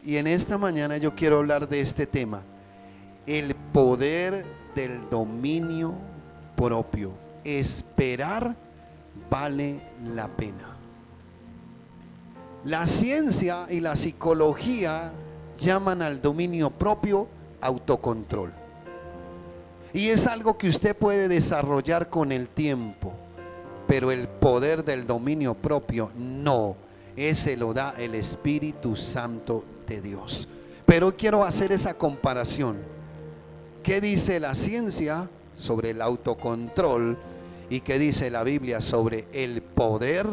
Y en esta mañana yo quiero hablar de este tema: el poder del dominio propio. Esperar vale la pena. La ciencia y la psicología llaman al dominio propio autocontrol. Y es algo que usted puede desarrollar con el tiempo, pero el poder del dominio propio no, ese lo da el Espíritu Santo de Dios. Pero hoy quiero hacer esa comparación. ¿Qué dice la ciencia sobre el autocontrol y qué dice la Biblia sobre el poder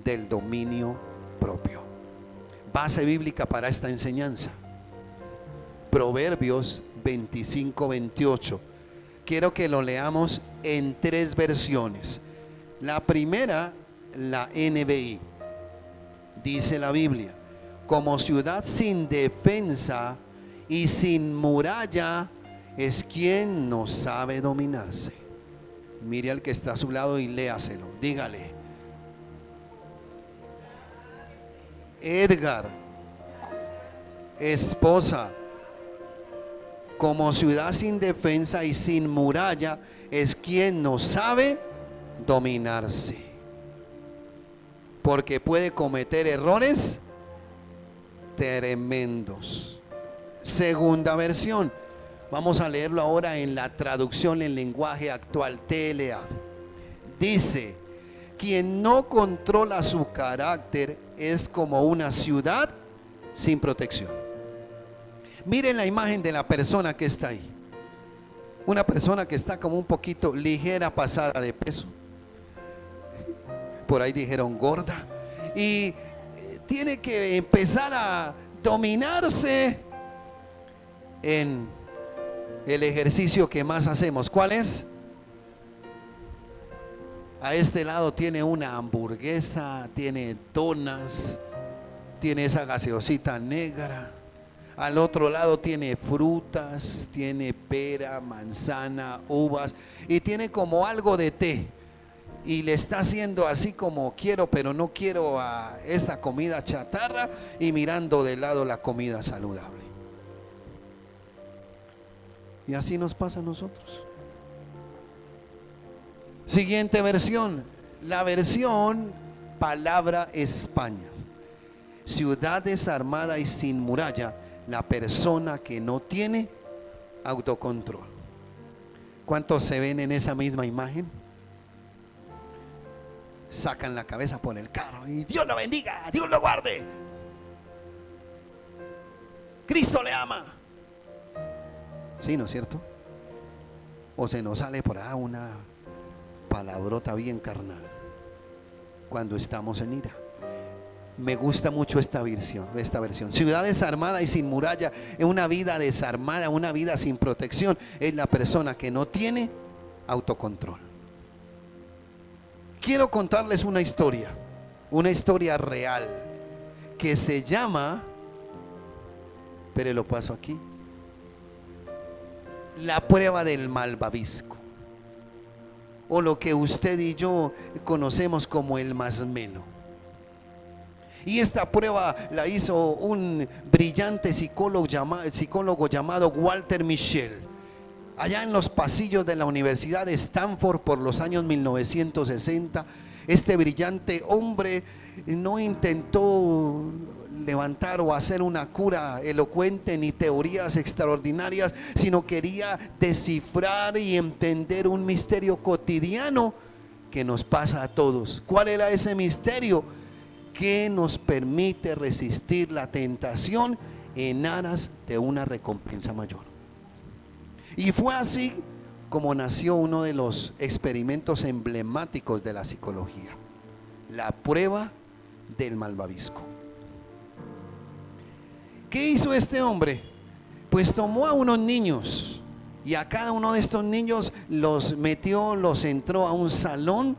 del dominio propio? Base bíblica para esta enseñanza: Proverbios 25-28. Quiero que lo leamos en 3 versiones. La primera, la NBI. Dice la Biblia: como ciudad sin defensa y sin muralla es quien no sabe dominarse. Mire al que está a su lado y léaselo. Dígale: Edgar, esposa, como ciudad sin defensa y sin muralla es quien no sabe dominarse, porque puede cometer errores tremendos. Segunda versión, vamos a leerlo ahora en la traducción en lenguaje actual, TLA. Dice: quien no controla su carácter es como una ciudad sin protección. Miren la imagen de la persona que está ahí. Una persona que está como un poquito ligera, pasada de peso. Por ahí dijeron gorda. Y tiene que empezar a dominarse en el ejercicio que más hacemos. ¿Cuál es? A este lado tiene una hamburguesa, tiene donas, tiene esa gaseosita negra. Al otro lado tiene frutas, tiene pera, manzana, uvas y tiene como algo de té. Y le está haciendo así como quiero, pero no quiero a esa comida chatarra, y mirando de lado la comida saludable. Y así nos pasa a nosotros. Siguiente versión, la versión Palabra España: ciudad desarmada y sin muralla, la persona que no tiene autocontrol. ¿Cuántos se ven en esa misma imagen? Sacan la cabeza por el carro y Dios lo bendiga, Dios lo guarde, Cristo le ama. ¿Sí, no es cierto? O se nos sale por ahí una palabrota bien carnal cuando estamos en ira. Me gusta mucho esta versión. Ciudad desarmada y sin muralla, es una vida desarmada, una vida sin protección, es la persona que no tiene autocontrol. Quiero contarles una historia real que se llama, pero lo paso aquí, la prueba del malvavisco, o lo que usted y yo conocemos como el masmelo. Y esta prueba la hizo un brillante psicólogo llamado Walter Mischel, allá en los pasillos de la Universidad de Stanford por los años 1960. Este brillante hombre no intentó levantar o hacer una cura elocuente ni teorías extraordinarias, sino quería descifrar y entender un misterio cotidiano que nos pasa a todos. ¿Cuál era ese misterio? Que nos permite resistir la tentación en aras de una recompensa mayor. Y fue así como nació uno de los experimentos emblemáticos de la psicología: la prueba del malvavisco. ¿Qué hizo este hombre? Pues tomó a unos niños y a cada uno de estos niños los entró a un salón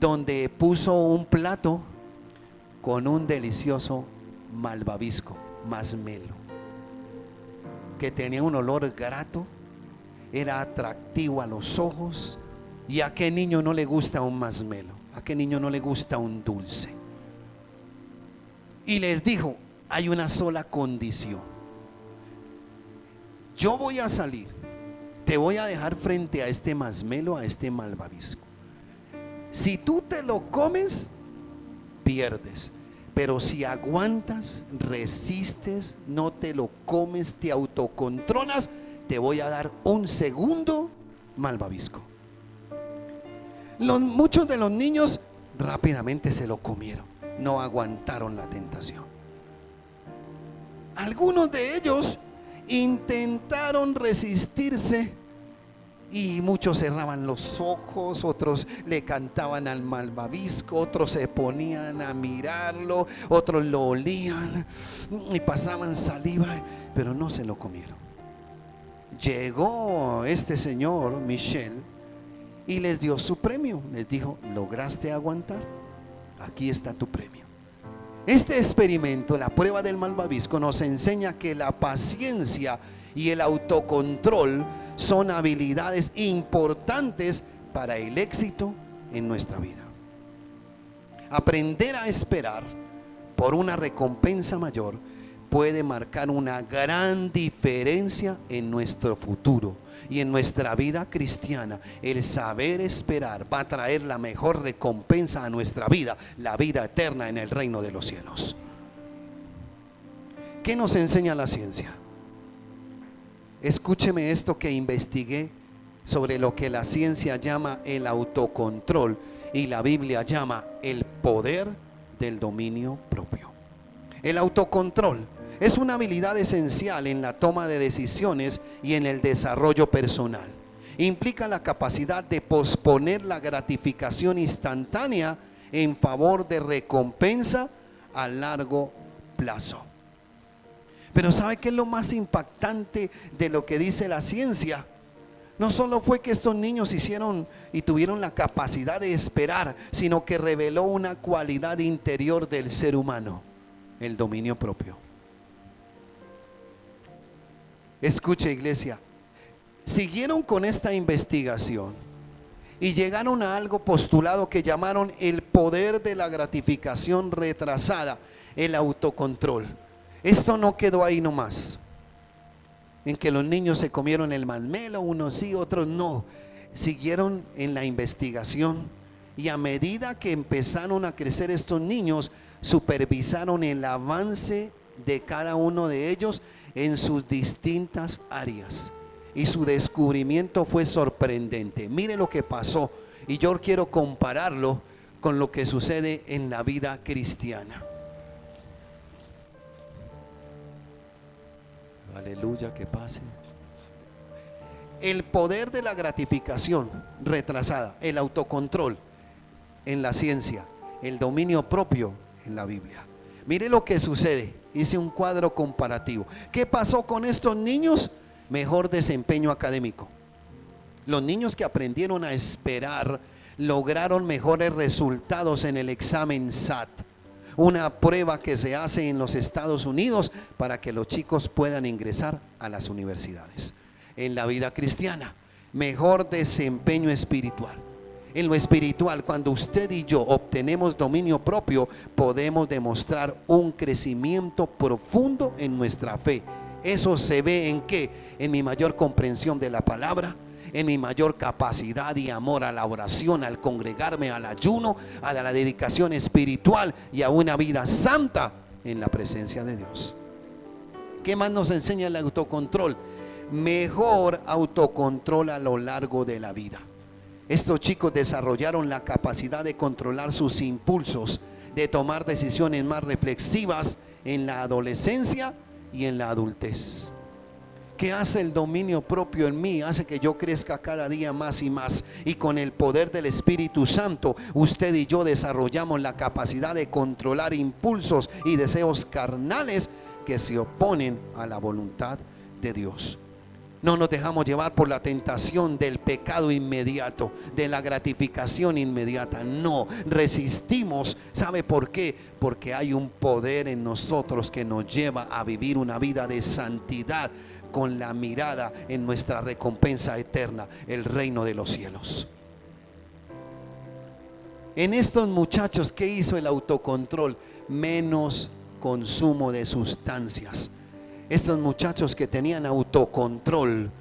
donde puso un plato con un delicioso malvavisco, masmelo, que tenía un olor grato, era atractivo a los ojos. ¿Y a qué niño no le gusta un masmelo? ¿A qué niño no le gusta un dulce? Y les dijo: hay una sola condición. Yo voy a salir, te voy a dejar frente a este masmelo, a este malvavisco. Si tú te lo comes, pierdes. Pero si aguantas, resistes, no te lo comes, te autocontrolas, te voy a dar un segundo malvavisco. Muchos de los niños rápidamente se lo comieron, no aguantaron la tentación. Algunos de ellos intentaron resistirse y muchos cerraban los ojos, otros le cantaban al malvavisco, otros se ponían a mirarlo, otros lo olían y pasaban saliva, pero no se lo comieron. Llegó este señor Michel y les dio su premio. Les dijo: lograste aguantar, aquí está tu premio. Este experimento, la prueba del malvavisco, nos enseña que la paciencia y el autocontrol son habilidades importantes para el éxito en nuestra vida. Aprender a esperar por una recompensa mayor puede marcar una gran diferencia en nuestro futuro y en nuestra vida cristiana. El saber esperar va a traer la mejor recompensa a nuestra vida, la vida eterna en el reino de los cielos. ¿Qué nos enseña la ciencia? Escúcheme esto que investigué sobre lo que la ciencia llama el autocontrol y la Biblia llama el poder del dominio propio. El autocontrol es una habilidad esencial en la toma de decisiones y en el desarrollo personal. Implica la capacidad de posponer la gratificación instantánea en favor de recompensa a largo plazo. Pero ¿sabe qué es lo más impactante de lo que dice la ciencia? No solo fue que estos niños hicieron y tuvieron la capacidad de esperar, sino que reveló una cualidad interior del ser humano: el dominio propio. Escuche, iglesia, siguieron con esta investigación y llegaron a algo postulado que llamaron el poder de la gratificación retrasada, el autocontrol. Esto no quedó ahí nomás, en que los niños se comieron el masmelo, unos sí, otros no. Siguieron en la investigación y a medida que empezaron a crecer estos niños, supervisaron el avance de cada uno de ellos en sus distintas áreas, y su descubrimiento fue sorprendente. Mire lo que pasó, y yo quiero compararlo con lo que sucede en la vida cristiana. Aleluya, que pase. El poder de la gratificación retrasada, el autocontrol en la ciencia, el dominio propio en la Biblia. Mire lo que sucede. Hice un cuadro comparativo. ¿Qué pasó con estos niños? Mejor desempeño académico. Los niños que aprendieron a esperar lograron mejores resultados en el examen SAT, una prueba que se hace en los Estados Unidos para que los chicos puedan ingresar a las universidades. En la vida cristiana, mejor desempeño espiritual. En lo espiritual, cuando usted y yo obtenemos dominio propio, podemos demostrar un crecimiento profundo en nuestra fe. Eso se ve ¿en qué? En mi mayor comprensión de la palabra, en mi mayor capacidad y amor a la oración, al congregarme, al ayuno, a la dedicación espiritual y a una vida santa en la presencia de Dios. ¿Qué más nos enseña el autocontrol? Mejor autocontrol a lo largo de la vida. Estos chicos desarrollaron la capacidad de controlar sus impulsos, de tomar decisiones más reflexivas en la adolescencia y en la adultez. ¿Qué hace el dominio propio en mí? Hace que yo crezca cada día más y más, y con el poder del Espíritu Santo usted y yo desarrollamos la capacidad de controlar impulsos y deseos carnales que se oponen a la voluntad de Dios. No nos dejamos llevar por la tentación del pecado inmediato, de la gratificación inmediata. No, resistimos. ¿Sabe por qué? Porque hay un poder en nosotros que nos lleva a vivir una vida de santidad, con la mirada en nuestra recompensa eterna, el reino de los cielos. En estos muchachos, ¿qué hizo el autocontrol? Menos consumo de sustancias. Estos muchachos que tenían autocontrol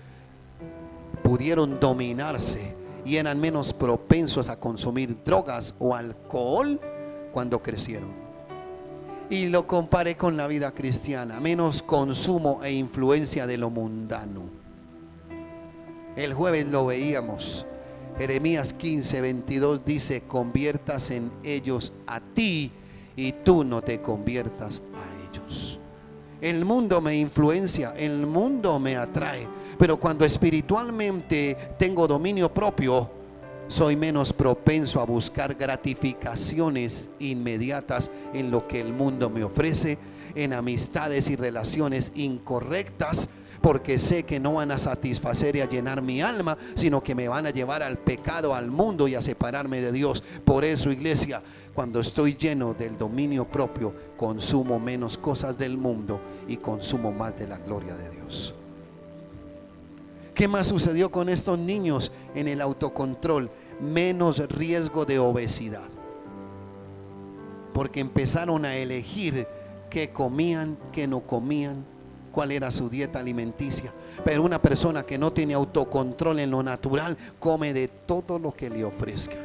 pudieron dominarse y eran menos propensos a consumir drogas o alcohol cuando crecieron. Y lo comparé con la vida cristiana: menos consumo e influencia de lo mundano. El jueves lo veíamos. Jeremías 15:22 dice: conviertas en ellos a ti y tú no te conviertas a ellos. El mundo me influencia, el mundo me atrae, pero cuando espiritualmente tengo dominio propio, soy menos propenso a buscar gratificaciones inmediatas en lo que el mundo me ofrece, en amistades y relaciones incorrectas, porque sé que no van a satisfacer y a llenar mi alma, sino que me van a llevar al pecado, al mundo y a separarme de Dios. Por eso, iglesia, cuando estoy lleno del dominio propio, consumo menos cosas del mundo y consumo más de la gloria de Dios. ¿Qué más sucedió con estos niños en el autocontrol? Menos riesgo de obesidad, porque empezaron a elegir qué comían, qué no comían, cuál era su dieta alimenticia. Pero una persona que no tiene autocontrol en lo natural come de todo lo que le ofrezcan.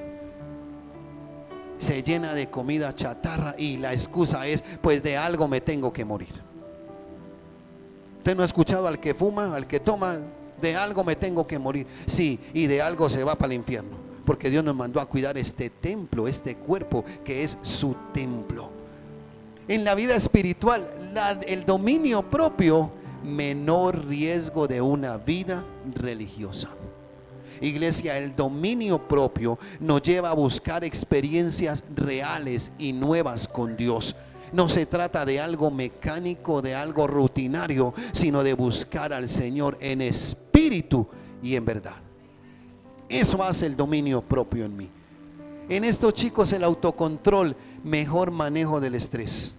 Se llena de comida chatarra y la excusa es: pues de algo me tengo que morir. ¿Usted no ha escuchado al que fuma, al que toma? De algo me tengo que morir. Sí, y de algo se va para el infierno, porque Dios nos mandó a cuidar este templo, este cuerpo que es su templo. En la vida espiritual, el dominio propio, menor riesgo de una vida religiosa. Iglesia, el dominio propio nos lleva a buscar experiencias reales y nuevas con Dios. No se trata de algo mecánico, de algo rutinario, sino de buscar al Señor en espíritu y en verdad. Eso hace el dominio propio en mí. En estos chicos, el autocontrol, mejor manejo del estrés.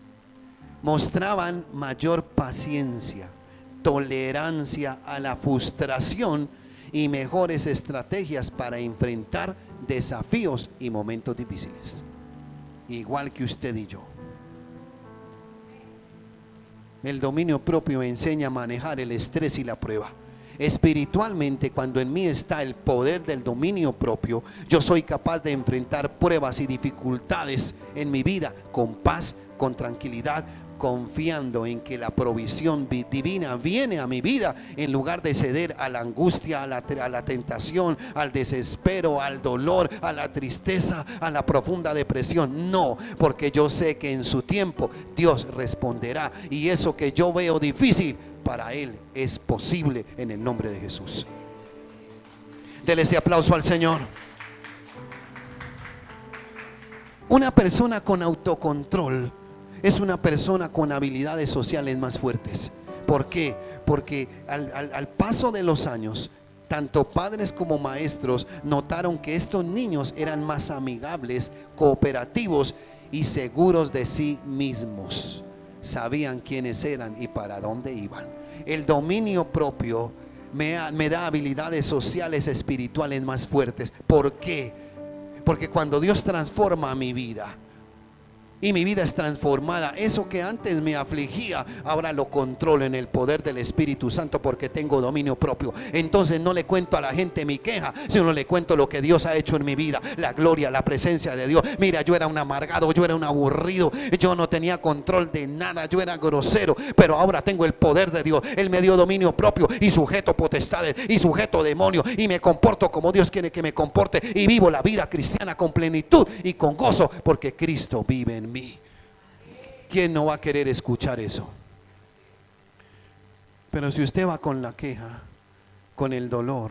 Mostraban mayor paciencia, tolerancia a la frustración y mejores estrategias para enfrentar desafíos y momentos difíciles. Igual que usted y yo. El dominio propio me enseña a manejar el estrés y la prueba. Espiritualmente, cuando en mí está el poder del dominio propio, yo soy capaz de enfrentar pruebas y dificultades en mi vida con paz, con tranquilidad, confiando en que la provisión divina viene a mi vida, en lugar de ceder a la angustia, a la tentación, al desespero, al dolor, a la tristeza, a la profunda depresión. No, porque yo sé que en su tiempo Dios responderá, y eso que yo veo difícil, para Él es posible, en el nombre de Jesús. Dele ese aplauso al Señor. Una persona con autocontrol es una persona con habilidades sociales más fuertes. ¿Por qué? Porque al paso de los años, tanto padres como maestros notaron que estos niños eran más amigables, cooperativos y seguros de sí mismos. Sabían quiénes eran y para dónde iban. El dominio propio me da habilidades sociales, espirituales más fuertes. ¿Por qué? Porque cuando Dios transforma mi vida y mi vida es transformada, eso que antes me afligía, ahora lo controlo en el poder del Espíritu Santo, porque tengo dominio propio. Entonces no le cuento a la gente mi queja, sino le cuento lo que Dios ha hecho en mi vida, la gloria, la presencia de Dios. Mira, yo era un amargado, yo era un aburrido, yo no tenía control de nada, yo era grosero, pero ahora tengo el poder de Dios. Él me dio dominio propio y sujeto potestades y sujeto demonios, y me comporto como Dios quiere que me comporte, y vivo la vida cristiana con plenitud y con gozo, porque Cristo vive en mí. ¿Quién no va a querer escuchar eso? Pero si usted va con la queja, con el dolor,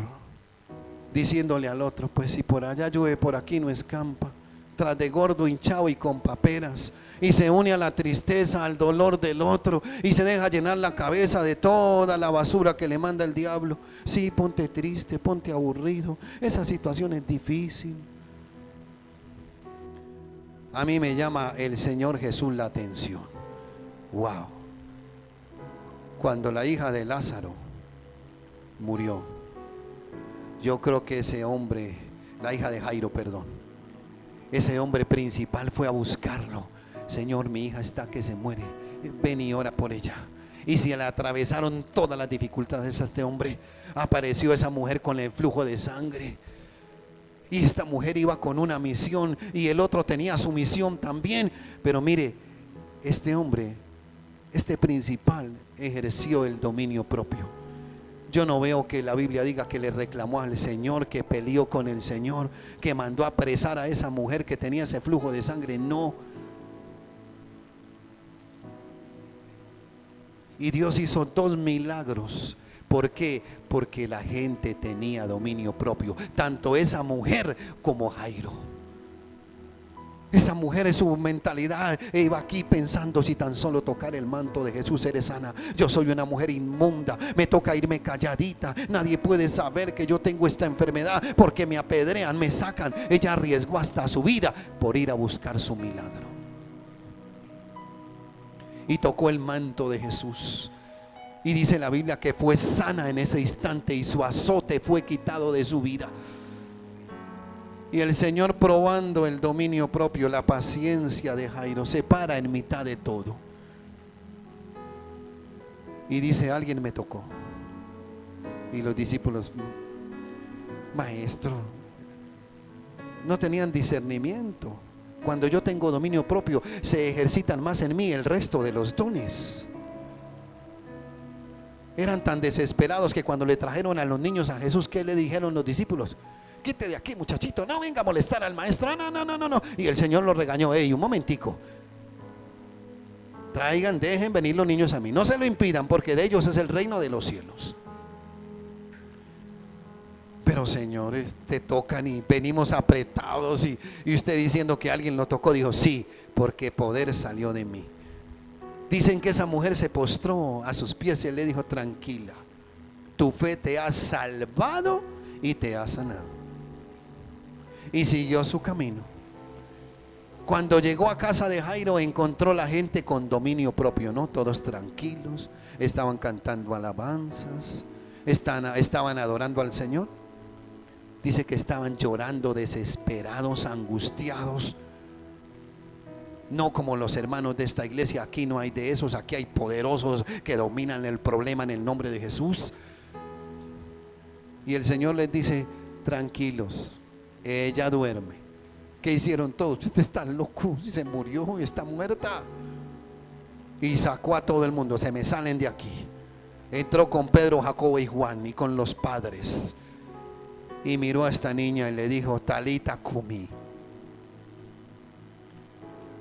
diciéndole al otro: pues si por allá llueve, por aquí no escampa, tras de gordo, hinchado y con paperas, y se une a la tristeza, al dolor del otro, y se deja llenar la cabeza de toda la basura que le manda el diablo. Sí, ponte triste, ponte aburrido, esa situación es difícil. A mí me llama el Señor Jesús la atención. Wow. Cuando la hija de Lázaro murió, yo creo que ese hombre, la hija de Jairo, perdón, ese hombre principal fue a buscarlo. Señor, mi hija está que se muere, ven y ora por ella. Y se le atravesaron todas las dificultades a este hombre. Apareció esa mujer con el flujo de sangre. Y esta mujer iba con una misión y el otro tenía su misión también. Pero mire, este hombre, este principal, ejerció el dominio propio. Yo no veo que la Biblia diga que le reclamó al Señor, que peleó con el Señor, que mandó a apresar a esa mujer que tenía ese flujo de sangre. No. Y Dios hizo 2 milagros. ¿Por qué? Porque la gente tenía dominio propio, tanto esa mujer como Jairo. Esa mujer, en su mentalidad, iba aquí pensando: si tan solo tocar el manto de Jesús seré sana. Yo soy una mujer inmunda, me toca irme calladita, nadie puede saber que yo tengo esta enfermedad, porque me apedrean, me sacan. Ella arriesgó hasta su vida por ir a buscar su milagro. Y tocó el manto de Jesús. Y dice la Biblia que fue sana en ese instante y su azote fue quitado de su vida. Y el Señor, probando el dominio propio, la paciencia de Jairo, se para en mitad de todo y dice: alguien me tocó. Y los discípulos: maestro, no tenían discernimiento. Cuando yo tengo dominio propio, se ejercitan más en mí el resto de los dones. Eran tan desesperados que cuando le trajeron a los niños a Jesús, ¿qué le dijeron los discípulos? Quite de aquí, muchachito, no venga a molestar al maestro. No. Y el Señor los regañó: un momentico, traigan, dejen venir los niños a mí, no se lo impidan, porque de ellos es el reino de los cielos. Pero señores, te tocan y venimos apretados, y usted diciendo que alguien lo tocó. Dijo: sí, porque poder salió de mí. Dicen que esa mujer se postró a sus pies y él le dijo: tranquila, tu fe te ha salvado y te ha sanado. Y siguió su camino. Cuando llegó a casa de Jairo, encontró la gente con dominio propio, ¿no? Todos tranquilos, estaban cantando alabanzas, estaban adorando al Señor. Dice que estaban llorando, desesperados, angustiados. No como los hermanos de esta iglesia. Aquí no hay de esos. Aquí hay poderosos que dominan el problema en el nombre de Jesús. Y el Señor les dice: tranquilos, ella duerme. ¿Qué hicieron todos? Usted está loco, se murió, está muerta. Y sacó a todo el mundo: se me salen de aquí. Entró con Pedro, Jacobo y Juan y con los padres. Y miró a esta niña y le dijo: Talita cumi.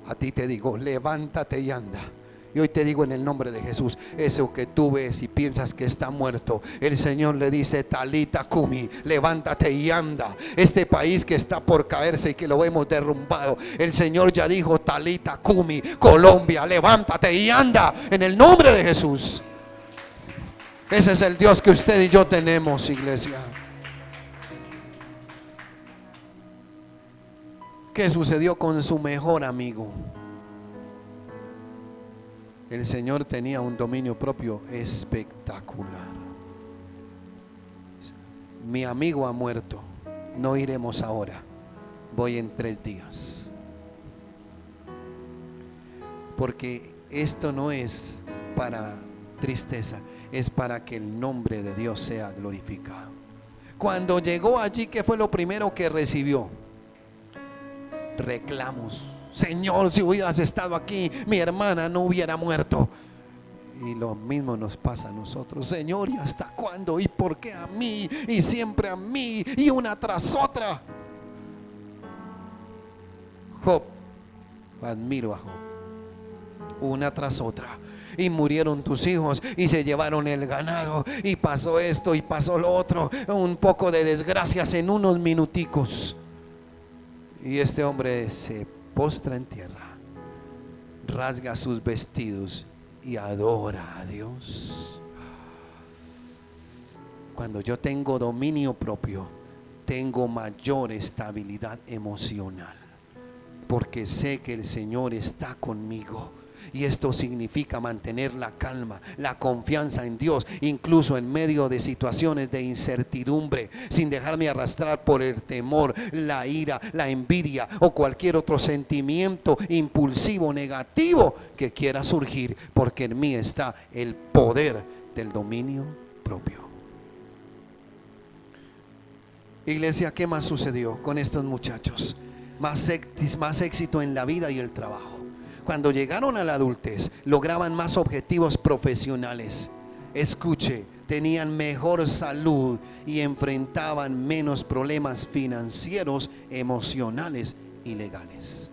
A ti te digo, levántate y anda. Y hoy te digo en el nombre de Jesús, eso que tú ves y piensas que está muerto, el Señor le dice: Talita cumi, levántate y anda. Este país que está por caerse y que lo hemos derrumbado, el Señor ya dijo: Talita cumi. Colombia, levántate y anda en el nombre de Jesús. Ese es el Dios que usted y yo tenemos, iglesia. ¿Qué sucedió con su mejor amigo? El Señor tenía un dominio propio espectacular. Mi amigo ha muerto, no iremos ahora, voy en 3 días. Porque esto no es para tristeza, es para que el nombre de Dios sea glorificado. Cuando llegó allí, ¿qué fue lo primero que recibió? Reclamos: Señor, si hubieras estado aquí, mi hermana no hubiera muerto. Y lo mismo nos pasa a nosotros: Señor, ¿y hasta cuándo? ¿Y por qué a mí? Y siempre a mí, y una tras otra. Job, admiro a Job. Una tras otra. Y murieron tus hijos, y se llevaron el ganado, y pasó esto y pasó lo otro. Un poco de desgracias en unos minuticos. Y este hombre se postra en tierra, rasga sus vestidos y adora a Dios. Cuando yo tengo dominio propio, tengo mayor estabilidad emocional, porque sé que el Señor está conmigo. Y esto significa mantener la calma, la confianza en Dios, incluso en medio de situaciones de incertidumbre, sin dejarme arrastrar por el temor, la ira, la envidia o cualquier otro sentimiento impulsivo, negativo que quiera surgir, porque en mí está el poder del dominio propio. Iglesia, ¿qué más sucedió con estos muchachos? Más éxito en la vida y el trabajo. Cuando llegaron a la adultez, lograban más objetivos profesionales. Escuche, tenían mejor salud y enfrentaban menos problemas financieros, emocionales y legales.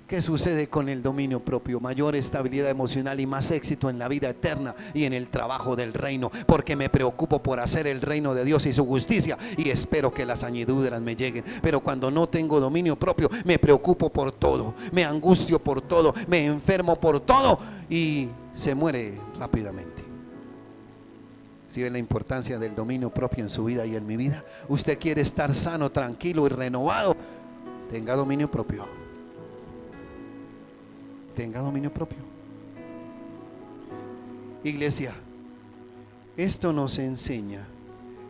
¿Qué sucede con el dominio propio? Mayor estabilidad emocional y más éxito en la vida eterna y en el trabajo del reino, porque me preocupo por hacer el reino de Dios y su justicia y espero que las añadiduras me lleguen. Pero cuando no tengo dominio propio, me preocupo por todo, me angustio por todo, me enfermo por todo y se muere rápidamente. ¿Sí ve la importancia del dominio propio en su vida y en mi vida? Usted quiere estar sano, tranquilo y renovado, tenga dominio propio. Tenga dominio propio. Iglesia, esto nos enseña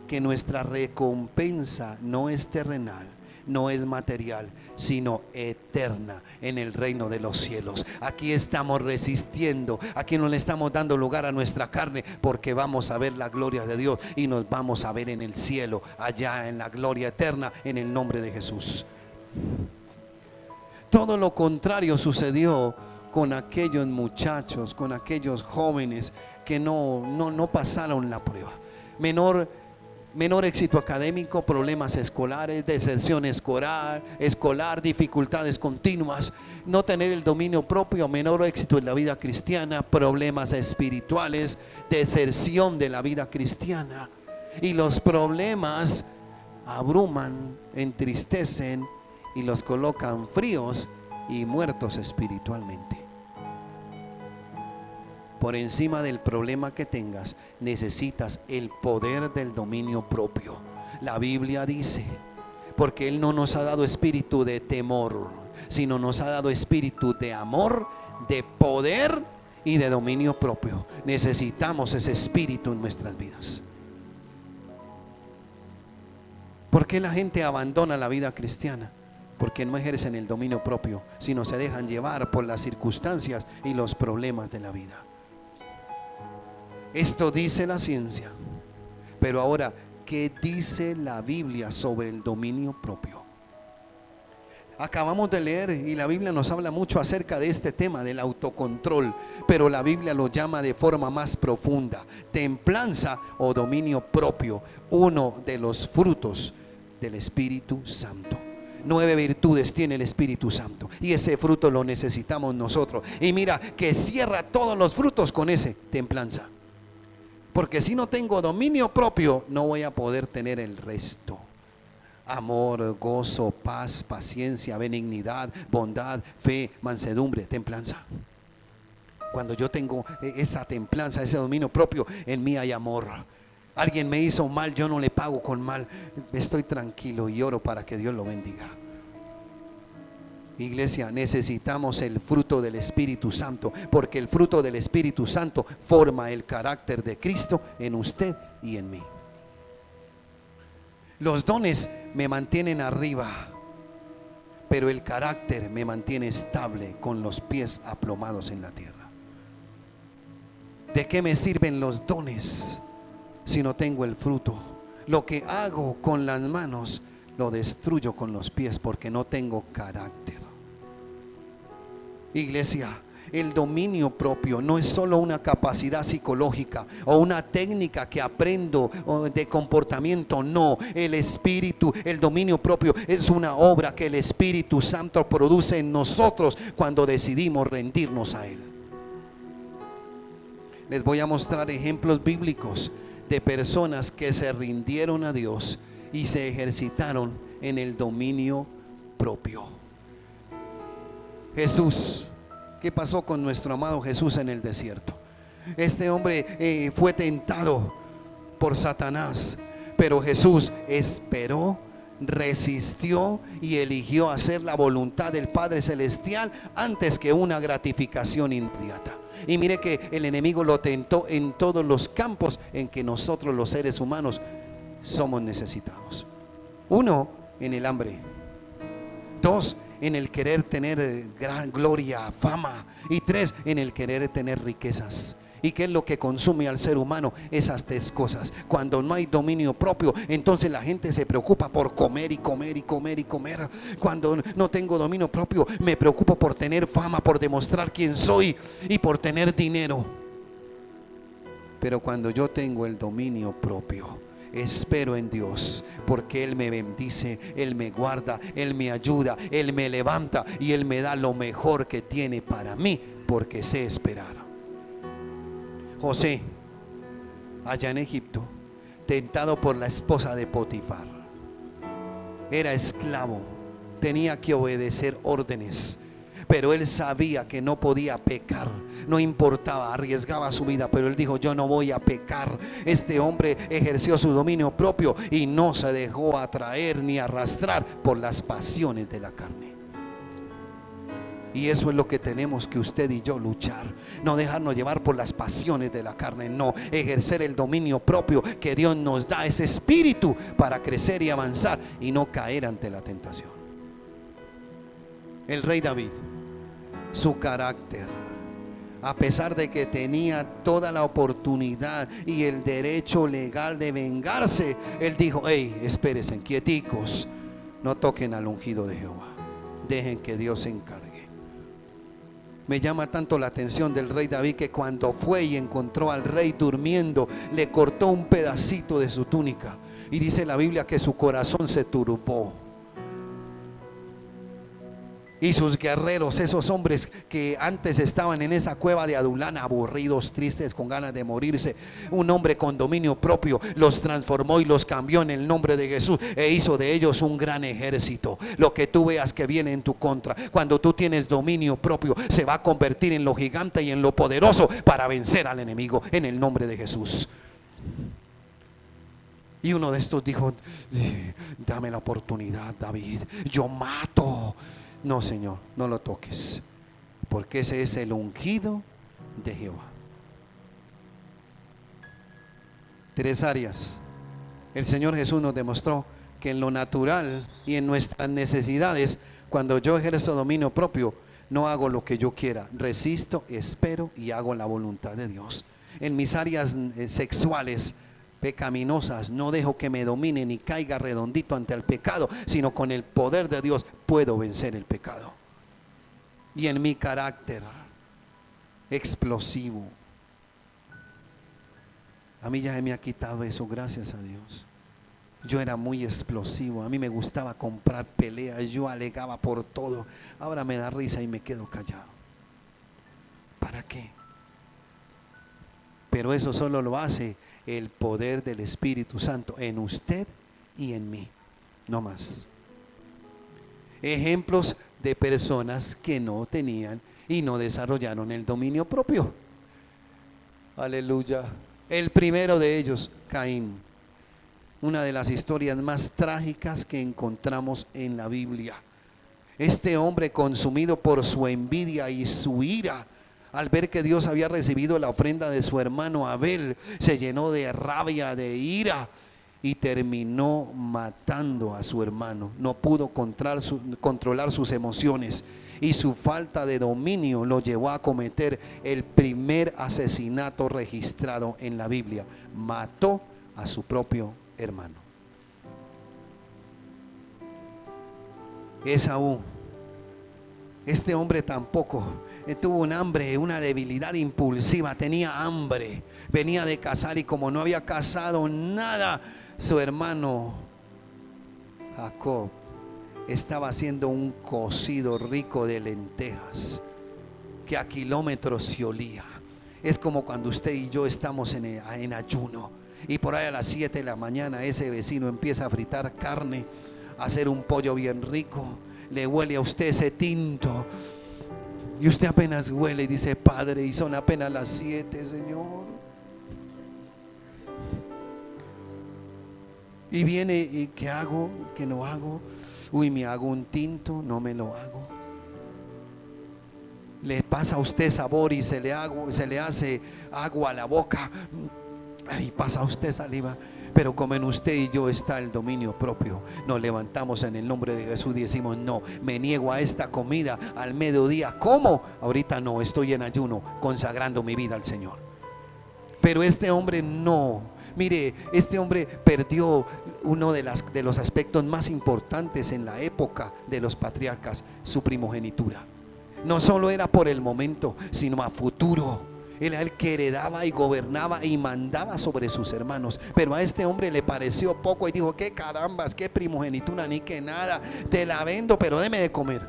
que nuestra recompensa no es terrenal, no es material, sino eterna en el reino de los cielos. Aquí estamos resistiendo, aquí no le estamos dando lugar a nuestra carne, porque vamos a ver la gloria de Dios y nos vamos a ver en el cielo, allá en la gloria eterna, en el nombre de Jesús. Todo lo contrario sucedió con aquellos muchachos, con aquellos jóvenes que no pasaron la prueba. Menor éxito académico, problemas escolares, deserción escolar, dificultades continuas, no tener el dominio propio, menor éxito en la vida cristiana, problemas espirituales, deserción de la vida cristiana. Y los problemas abruman, entristecen y los colocan fríos y muertos espiritualmente. Por encima del problema que tengas, necesitas el poder del dominio propio. La Biblia dice, porque Él no nos ha dado espíritu de temor, sino nos ha dado espíritu de amor, de poder y de dominio propio. Necesitamos ese espíritu en nuestras vidas. ¿Por qué la gente abandona la vida cristiana? Porque no ejercen el dominio propio, sino se dejan llevar por las circunstancias y los problemas de la vida. Esto dice la ciencia. Pero ahora, ¿qué dice la Biblia sobre el dominio propio? Acabamos de leer y la Biblia nos habla mucho acerca de este tema del autocontrol, pero la Biblia lo llama de forma más profunda: templanza o dominio propio, uno de los frutos del Espíritu Santo. 9 virtudes tiene el Espíritu Santo y ese fruto lo necesitamos nosotros. Y mira que cierra todos los frutos con ese: templanza. Porque si no tengo dominio propio, no voy a poder tener el resto: amor, gozo, paz, paciencia, benignidad, bondad, fe, mansedumbre, templanza. Cuando yo tengo esa templanza, ese dominio propio, en mí hay amor. Alguien me hizo mal, yo no le pago con mal. Estoy tranquilo y oro para que Dios lo bendiga. Iglesia, necesitamos el fruto del Espíritu Santo, porque el fruto del Espíritu Santo forma el carácter de Cristo en usted y en mí. Los dones me mantienen arriba, pero el carácter me mantiene estable, con los pies aplomados en la tierra. ¿De qué me sirven los dones si no tengo el fruto? Lo que hago con las manos lo destruyo con los pies, porque no tengo carácter. Iglesia, el dominio propio no es solo una capacidad psicológica o una técnica que aprendo de comportamiento. No, el espíritu, el dominio propio es una obra que el Espíritu Santo produce en nosotros cuando decidimos rendirnos a Él. Les voy a mostrar ejemplos bíblicos de personas que se rindieron a Dios y se ejercitaron en el dominio propio. Jesús, ¿qué pasó con nuestro amado Jesús en el desierto? Este hombre fue tentado por Satanás, pero Jesús esperó, resistió y eligió hacer la voluntad del Padre Celestial antes que una gratificación inmediata. Y mire que el enemigo lo tentó en todos los campos en que nosotros los seres humanos somos necesitados. Uno, en el hambre. Dos, en el querer tener gran gloria, fama. Y tres, en el querer tener riquezas. ¿Y qué es lo que consume al ser humano? Esas tres cosas. Cuando no hay dominio propio, entonces la gente se preocupa por comer y comer y comer y comer. Cuando no tengo dominio propio, me preocupo por tener fama, por demostrar quién soy y por tener dinero. Pero cuando yo tengo el dominio propio, espero en Dios, porque Él me bendice, Él me guarda, Él me ayuda, Él me levanta y Él me da lo mejor que tiene para mí, porque sé esperar. José, allá en Egipto, tentado por la esposa de Potifar, era esclavo, tenía que obedecer órdenes, pero él sabía que no podía pecar, no importaba, arriesgaba su vida, pero él dijo: yo no voy a pecar. Este hombre ejerció su dominio propio y no se dejó atraer ni arrastrar por las pasiones de la carne. Y eso es lo que tenemos que usted y yo luchar. No dejarnos llevar por las pasiones de la carne. No, ejercer el dominio propio que Dios nos da, ese espíritu para crecer y avanzar y no caer ante la tentación. El rey David, su carácter, a pesar de que tenía toda la oportunidad y el derecho legal de vengarse, él dijo: hey, espérense, quieticos, no toquen al ungido de Jehová, dejen que Dios se encargue. Me llama tanto la atención del rey David que cuando fue y encontró al rey durmiendo, le cortó un pedacito de su túnica. Y dice la Biblia que su corazón se turbó. Y sus guerreros, esos hombres que antes estaban en esa cueva de Adulán, aburridos, tristes, con ganas de morirse, un hombre con dominio propio los transformó y los cambió en el nombre de Jesús e hizo de ellos un gran ejército. Lo que tú veas que viene en tu contra, cuando tú tienes dominio propio, se va a convertir en lo gigante y en lo poderoso para vencer al enemigo en el nombre de Jesús. Y uno de estos dijo: dame la oportunidad, David, yo mato. No, Señor, no lo toques, porque ese es el ungido de Jehová. Tres áreas. El Señor Jesús nos demostró que en lo natural y en nuestras necesidades, cuando yo ejerzo dominio propio, no hago lo que yo quiera, resisto, espero y hago la voluntad de Dios. En mis áreas sexuales pecaminosas, no dejo que me domine ni caiga redondito ante el pecado, sino con el poder de Dios puedo vencer el pecado. Y en mi carácter explosivo, a mí ya se me ha quitado eso, gracias a Dios. Yo era muy explosivo, a mí me gustaba comprar peleas, yo alegaba por todo. Ahora me da risa y me quedo callado. ¿Para qué? Pero eso solo lo hace el poder del Espíritu Santo en usted y en mí, no más. Ejemplos de personas que no tenían y no desarrollaron el dominio propio. Aleluya. El primero de ellos, Caín. Una de las historias más trágicas que encontramos en la Biblia. Este hombre, consumido por su envidia y su ira, al ver que Dios había recibido la ofrenda de su hermano Abel, se llenó de rabia, de ira y terminó matando a su hermano. No pudo controlar sus emociones y su falta de dominio lo llevó a cometer el primer asesinato registrado en la Biblia. Mató a su propio hermano. Esaú, este hombre tampoco tuvo un hambre, una debilidad impulsiva, tenía hambre, venía de cazar y como no había cazado nada, su hermano Jacob estaba haciendo un cocido rico de lentejas que a kilómetros se olía. Es como cuando usted y yo estamos en ayuno y por ahí a las 7 de la mañana ese vecino empieza a fritar carne, a hacer un pollo bien rico, le huele a usted ese tinto y usted apenas huele y dice: Padre, y son apenas las 7, Señor. Y viene, ¿y qué hago? ¿Qué no hago? Uy, me hago un tinto, no me lo hago. Le pasa a usted sabor y se le hace agua a la boca. Y pasa a usted saliva. Pero como en usted y yo está el dominio propio, nos levantamos en el nombre de Jesús y decimos: no, me niego a esta comida al mediodía. ¿Cómo? Ahorita no, estoy en ayuno, consagrando mi vida al Señor. Pero este hombre no. Mire, este hombre perdió uno de los aspectos más importantes en la época de los patriarcas: su primogenitura. No solo era por el momento, sino a futuro. Él era el que heredaba y gobernaba y mandaba sobre sus hermanos. Pero a este hombre le pareció poco y dijo: qué carambas, qué primogenitura, ni que nada, te la vendo, pero deme de comer.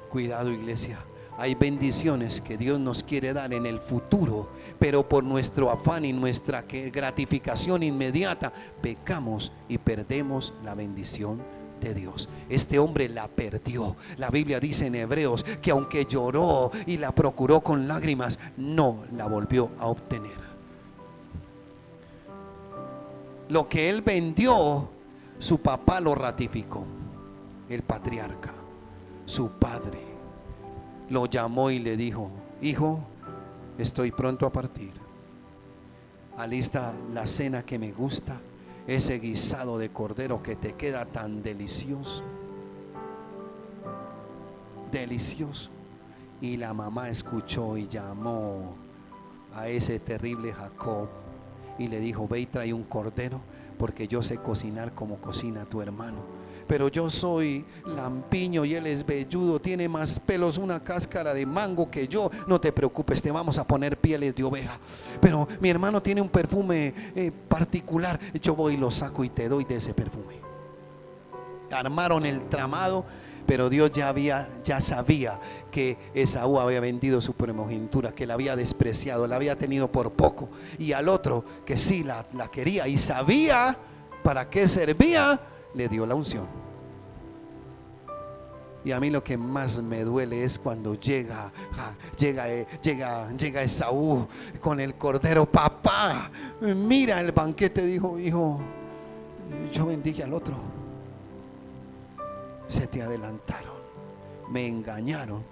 Cuidado, iglesia. Hay bendiciones que Dios nos quiere dar en el futuro, pero por nuestro afán y nuestra gratificación inmediata pecamos y perdemos la bendición de Dios. Este hombre la perdió. La Biblia dice en Hebreos que aunque lloró y la procuró con lágrimas, no la volvió a obtener. Lo que él vendió, su papá lo ratificó. El patriarca, su padre, lo llamó y le dijo: hijo, estoy pronto a partir. Alista la cena que me gusta, ese guisado de cordero que te queda tan delicioso, delicioso. Y la mamá escuchó y llamó a ese terrible Jacob y le dijo: ve y trae un cordero, porque yo sé cocinar como cocina tu hermano. Pero yo soy lampiño y él es velludo, tiene más pelos una cáscara de mango que yo. No te preocupes, te vamos a poner pieles de oveja. Pero mi hermano tiene un perfume particular, yo voy y lo saco y te doy de ese perfume. Armaron el tramado, pero Dios ya sabía que Esaú había vendido su primogenitura, que la había despreciado, la había tenido por poco. Y al otro que sí la quería y sabía para qué servía, le dio la unción. Y a mí lo que más me duele es cuando llega Esaú con el cordero. Papá, mira el banquete. Dijo: hijo, yo bendije al otro. Se te adelantaron, me engañaron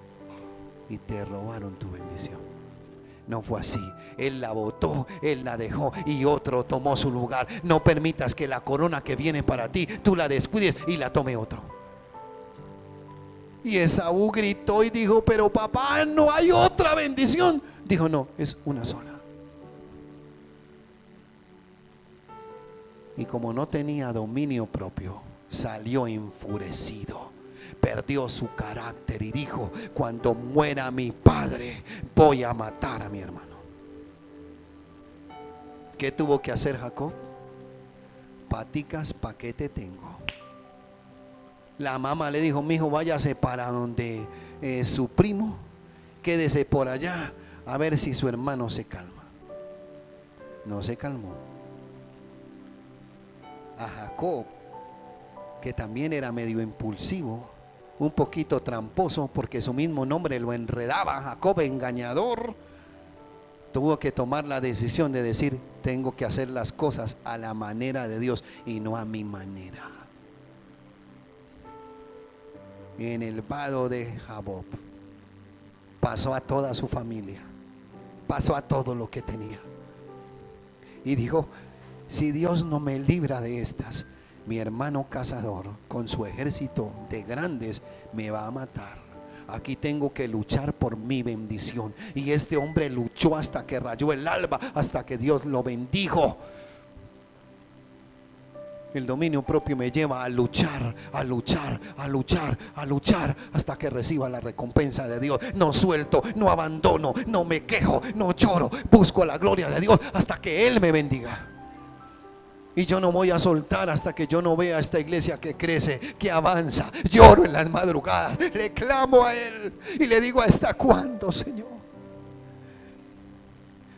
y te robaron tu bendición. No fue así. Él la botó, él la dejó y otro tomó su lugar. No permitas que la corona que viene para ti, tú la descuides y la tome otro. Y Esaú gritó y dijo: pero papá, no hay otra bendición. Dijo: no, es una sola. Y como no tenía dominio propio, salió enfurecido, perdió su carácter y dijo: cuando muera mi padre, voy a matar a mi hermano. ¿Qué tuvo que hacer Jacob? Paticas, ¿pa' qué te tengo? La mamá le dijo: mijo, váyase para donde su primo, quédese por allá a ver si su hermano se calma. No se calmó. A Jacob, que también era medio impulsivo, un poquito tramposo, porque su mismo nombre lo enredaba, Jacob, engañador, tuvo que tomar la decisión de decir: tengo que hacer las cosas a la manera de Dios y no a mi manera. En el vado de Jaboc pasó a toda su familia, pasó a todo lo que tenía y dijo: si Dios no me libra de estas, mi hermano cazador con su ejército de grandes me va a matar. Aquí tengo que luchar por mi bendición. Y este hombre luchó hasta que rayó el alba, hasta que Dios lo bendijo. El dominio propio me lleva a luchar, a luchar, a luchar, a luchar hasta que reciba la recompensa de Dios. No suelto, no abandono, no me quejo, no lloro. Busco la gloria de Dios hasta que Él me bendiga. Y yo no voy a soltar hasta que yo no vea esta iglesia que crece, que avanza. Lloro en las madrugadas, le clamo a Él y le digo: ¿hasta cuándo, Señor?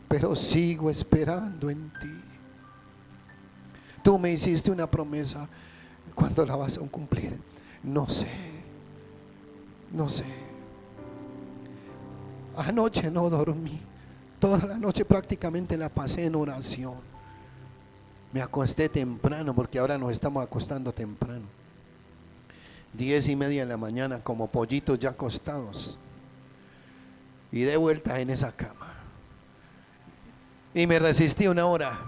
Pero sigo esperando en ti. Tú me hiciste una promesa, ¿cuándo la vas a cumplir? No sé, no sé. Anoche no dormí, toda la noche prácticamente la pasé en oración. Me acosté temprano porque ahora nos estamos acostando temprano. 10:30 de la mañana como pollitos ya acostados. Y de vuelta en esa cama. Y me resistí una hora.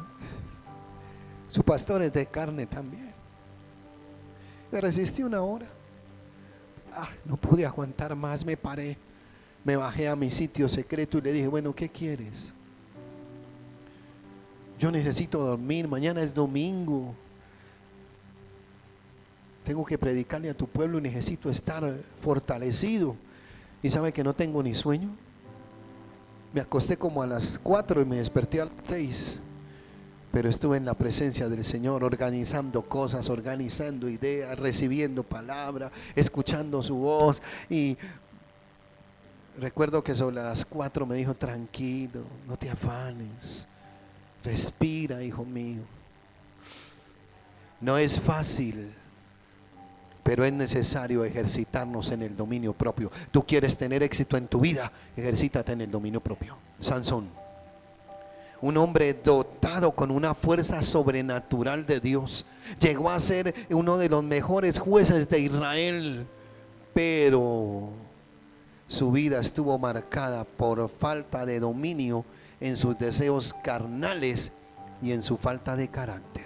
Su pastor es de carne también. Me resistí una hora. No pude aguantar más, me paré. Me bajé a mi sitio secreto y le dije, bueno, ¿qué quieres? Yo necesito dormir, mañana es domingo. Tengo que predicarle a tu pueblo y necesito estar fortalecido. ¿Y sabe que no tengo ni sueño? Me acosté como a las 4 y me desperté a las 6. Pero estuve en la presencia del Señor, organizando cosas, organizando ideas, recibiendo palabra, escuchando su voz. Y recuerdo que sobre las 4 me dijo, tranquilo, no te afanes, respira, hijo mío. No es fácil, pero es necesario ejercitarnos en el dominio propio. Tú quieres tener éxito en tu vida, ejercítate en el dominio propio. Sansón, un hombre dotado con una fuerza sobrenatural de Dios, llegó a ser uno de los mejores jueces de Israel, pero su vida estuvo marcada por falta de dominio en sus deseos carnales y en su falta de carácter.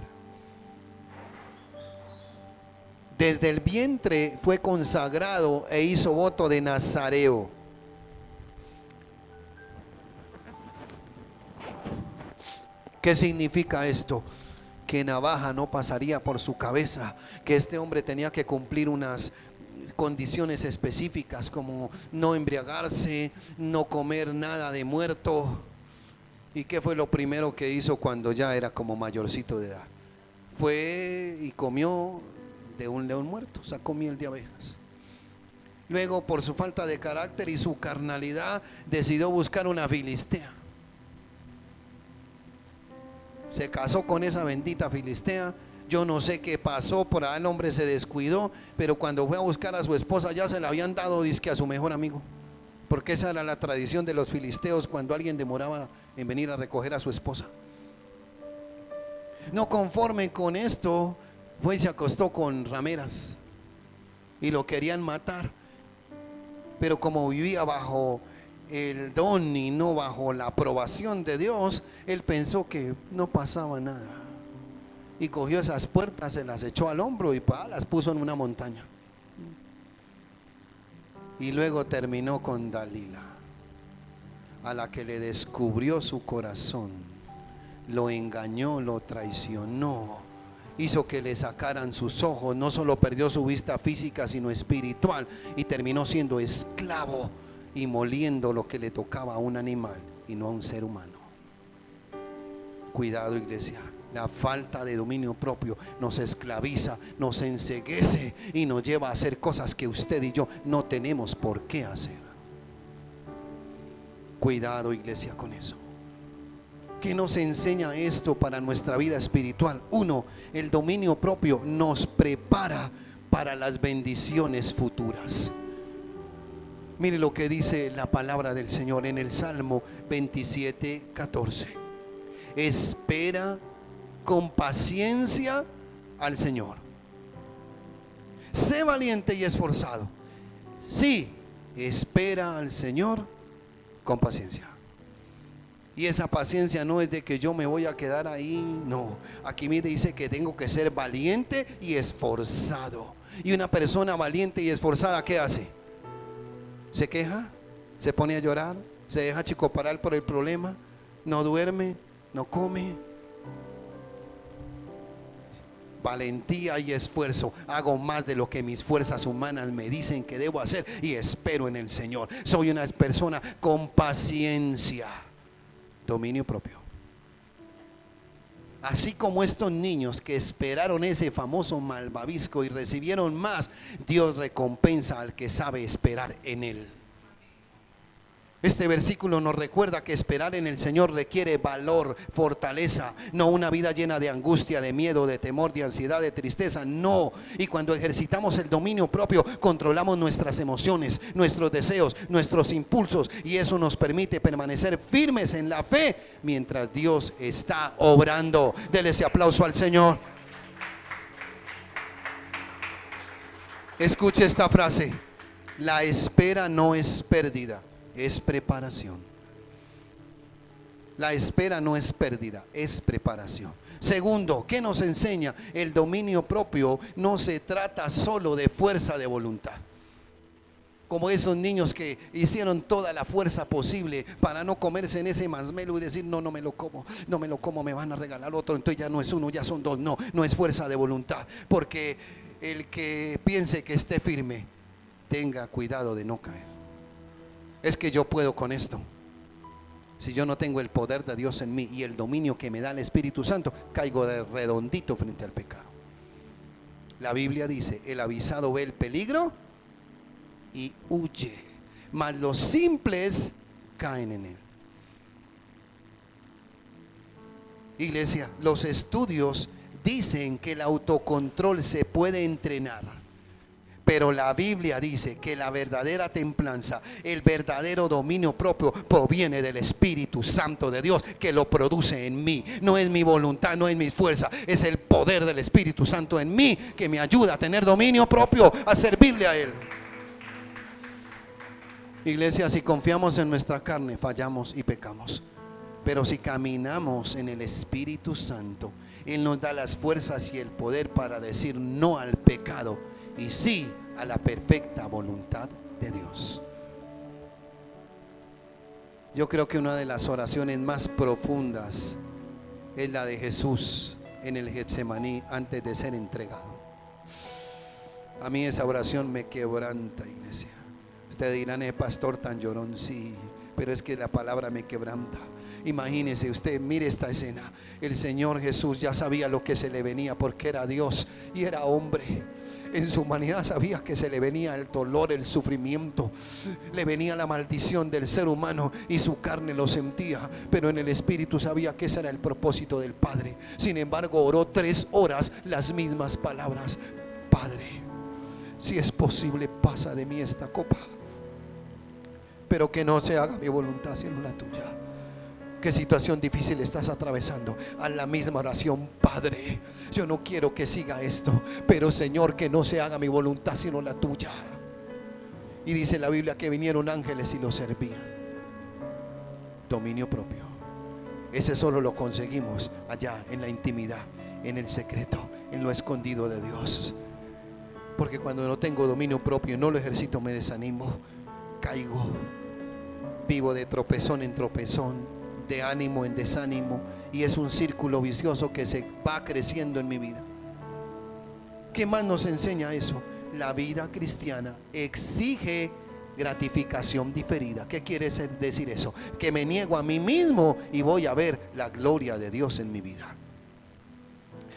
Desde el vientre fue consagrado e hizo voto de nazareo. ¿Qué significa esto? Que navaja no pasaría por su cabeza, que este hombre tenía que cumplir unas condiciones específicas como no embriagarse, no comer nada de muerto. ¿Y qué fue lo primero que hizo cuando ya era como mayorcito de edad? Fue y comió de un león muerto, sacó miel de abejas. Luego, por su falta de carácter y su carnalidad, decidió buscar una filistea. Se casó con esa bendita filistea. Yo no sé qué pasó, por ahí el hombre se descuidó, pero cuando fue a buscar a su esposa ya se la habían dado, dizque a su mejor amigo, porque esa era la tradición de los filisteos cuando alguien demoraba en venir a recoger a su esposa. No conforme con esto, fue y se acostó con rameras y lo querían matar, pero como vivía bajo el don y no bajo la aprobación de Dios, él pensó que no pasaba nada y cogió esas puertas, se las echó al hombro y las puso en una montaña. Y luego terminó con Dalila, a la que le descubrió su corazón, lo engañó, lo traicionó, hizo que le sacaran sus ojos. No solo perdió su vista física, sino espiritual, y terminó siendo esclavo y moliendo lo que le tocaba a un animal y no a un ser humano. Cuidado, iglesia. La falta de dominio propio nos esclaviza, nos enceguece y nos lleva a hacer cosas que usted y yo no tenemos por qué hacer. Cuidado, iglesia, con eso. ¿Qué nos enseña esto para nuestra vida espiritual? 1, el dominio propio nos prepara para las bendiciones futuras. Mire lo que dice la palabra del Señor en el Salmo 27:14. Espera con paciencia al Señor. Sé valiente y esforzado. Sí, espera al Señor con paciencia. Y esa paciencia no es de que yo me voy a quedar ahí, no. Aquí mire, dice que tengo que ser valiente y esforzado. Y una persona valiente y esforzada, ¿qué hace? Se queja, se pone a llorar, se deja achicoparar por el problema, no duerme, no come. Valentía y esfuerzo. Hago más de lo que mis fuerzas humanas me dicen que debo hacer y espero en el Señor. Soy una persona con paciencia. Dominio propio. Así como estos niños que esperaron ese famoso malvavisco y recibieron más, Dios recompensa al que sabe esperar en Él. Este versículo nos recuerda que esperar en el Señor requiere valor, fortaleza, no una vida llena de angustia, de miedo, de temor, de ansiedad, de tristeza, no. Y cuando ejercitamos el dominio propio, controlamos nuestras emociones, nuestros deseos, nuestros impulsos, y eso nos permite permanecer firmes en la fe mientras Dios está obrando. Dele ese aplauso al Señor. Escuche esta frase: la espera no es pérdida, es preparación. La espera no es pérdida, es preparación. Segundo, ¿qué nos enseña? El dominio propio no se trata solo de fuerza de voluntad. Como esos niños que hicieron toda la fuerza posible para no comerse en ese masmelo y decir, no me lo como, no me lo como, me van a regalar otro, entonces ya no es uno, ya son dos. No, no es fuerza de voluntad, porque el que piense que esté firme, tenga cuidado de no caer. Es que yo puedo con esto. Si yo no tengo el poder de Dios en mí y el dominio que me da el Espíritu Santo, caigo de redondito frente al pecado. La Biblia dice: el avisado ve el peligro y huye, mas los simples caen en él. Iglesia, los estudios dicen que el autocontrol se puede entrenar, pero la Biblia dice que la verdadera templanza, el verdadero dominio propio, proviene del Espíritu Santo de Dios, que lo produce en mí. No es mi voluntad, no es mi fuerza, es el poder del Espíritu Santo en mí que me ayuda a tener dominio propio, a servirle a Él. Iglesia, si confiamos en nuestra carne, fallamos y pecamos. Pero si caminamos en el Espíritu Santo, Él nos da las fuerzas y el poder para decir no al pecado y sí a la perfecta voluntad de Dios. Yo creo que una de las oraciones más profundas es la de Jesús en el Getsemaní antes de ser entregado. A mí esa oración me quebranta, iglesia. Ustedes dirán, pastor tan llorón, sí, pero es que la palabra me quebranta. Imagínese usted, mire esta escena. El Señor Jesús ya sabía lo que se le venía, porque era Dios y era hombre. En su humanidad sabía que se le venía el dolor, el sufrimiento, le venía la maldición del ser humano y su carne lo sentía, pero en el espíritu sabía que ese era el propósito del Padre. Sin embargo, oró 3 horas las mismas palabras: Padre, si es posible, pasa de mí esta copa, pero que no se haga mi voluntad sino la tuya. ¿Qué situación difícil estás atravesando? Haz la misma oración: Padre, yo no quiero que siga esto, pero Señor, que no se haga mi voluntad sino la tuya. Y dice la Biblia que vinieron ángeles y lo servían. Dominio propio, ese solo lo conseguimos allá en la intimidad, en el secreto, en lo escondido de Dios. Porque cuando no tengo dominio propio y no lo ejercito, me desanimo, caigo, vivo de tropezón en tropezón, de ánimo en desánimo, y es un círculo vicioso que se va creciendo en mi vida. ¿Qué más nos enseña eso? La vida cristiana exige gratificación diferida. ¿Qué quiere decir eso? Que me niego a mí mismo y voy a ver la gloria de Dios en mi vida.